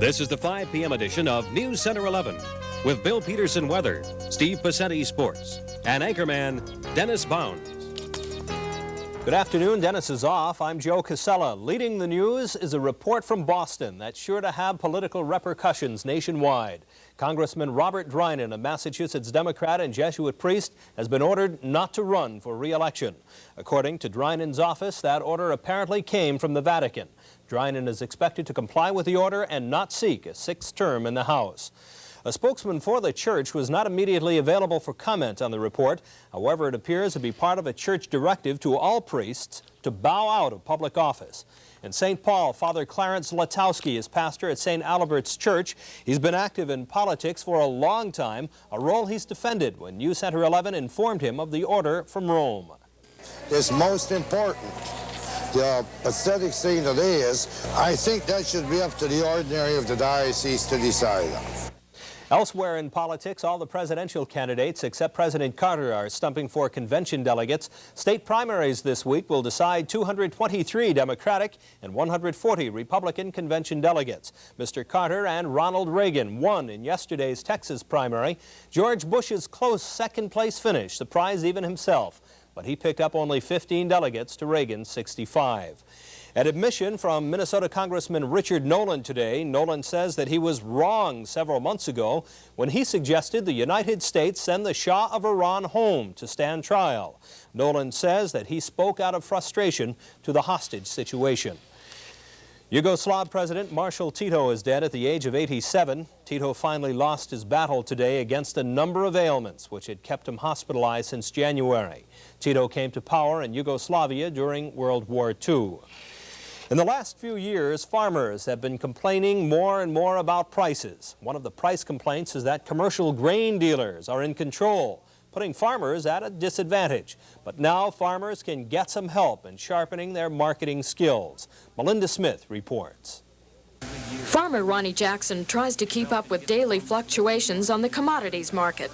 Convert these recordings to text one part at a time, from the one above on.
This is the 5 p.m. edition of News Center 11 with Bill Peterson weather, Steve Passetti sports, and anchorman Dennis Bounds. Good afternoon. Dennis is off. I'm Joe Casella. Leading the news is a report from Boston that's sure to have political repercussions nationwide. Congressman Robert Drinan, a Massachusetts Democrat and Jesuit priest, has been ordered not to run for re-election. According to Drinan's office, that order apparently came from the Vatican. Drinan is expected to comply with the order and not seek a sixth term in the House. A spokesman for the church was not immediately available for comment on the report. However, it appears to be part of a church directive to all priests to bow out of public office. In St. Paul, Father Clarence Latowski is pastor at St. Albert's Church. He's been active in politics for a long time, a role he's defended when News Center 11 informed him of the order from Rome. It's most important. The pathetic thing that is, I think that should be up to the ordinary of the diocese to decide. Elsewhere in politics, all the presidential candidates except President Carter are stumping for convention delegates. State primaries this week will decide 223 Democratic and 140 Republican convention delegates. Mr. Carter and Ronald Reagan won in yesterday's Texas primary. George Bush's close second-place finish surprised even himself, but he picked up only 15 delegates to Reagan's 65. An admission from Minnesota Congressman Richard Nolan today. Nolan says that he was wrong several months ago when he suggested the United States send the Shah of Iran home to stand trial. Nolan says that he spoke out of frustration to the hostage situation. Yugoslav President Marshal Tito is dead at the age of 87. Tito finally lost his battle today against a number of ailments which had kept him hospitalized since January. Tito came to power in Yugoslavia during World War II. In the last few years, farmers have been complaining more and more about prices. One of the price complaints is that commercial grain dealers are in control, putting farmers at a disadvantage. But now farmers can get some help in sharpening their marketing skills. Melinda Smith reports. Farmer Ronnie Jackson tries to keep up with daily fluctuations on the commodities market.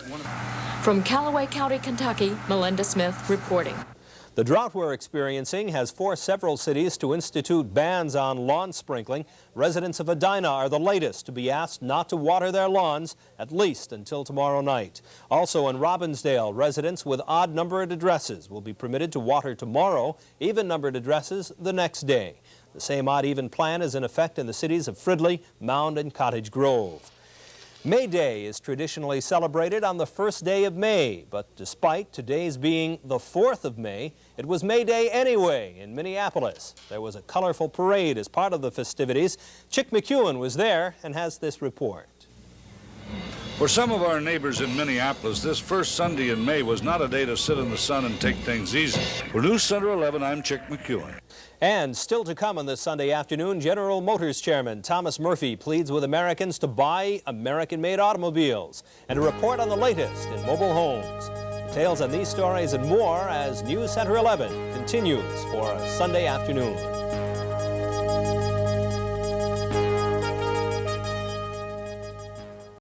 From Callaway County, Kentucky, Melinda Smith reporting. The drought we're experiencing has forced several cities to institute bans on lawn sprinkling. Residents of Edina are the latest to be asked not to water their lawns, at least until tomorrow night. Also in Robbinsdale, residents with odd-numbered addresses will be permitted to water tomorrow, even-numbered addresses the next day. The same odd-even plan is in effect in the cities of Fridley, Mound, and Cottage Grove. May Day is traditionally celebrated on the first day of May, but despite today's being the 4th of May, it was May Day anyway in Minneapolis. There was a colorful parade as part of the festivities. Chick McEwen was there and has this report. For some of our neighbors in Minneapolis, this first Sunday in May was not a day to sit in the sun and take things easy. For News Center 11, I'm Chick McEwen. And still to come on this Sunday afternoon, General Motors Chairman Thomas Murphy pleads with Americans to buy American-made automobiles and a report on the latest in mobile homes. Details on these stories and more as News Center 11 continues for a Sunday afternoon.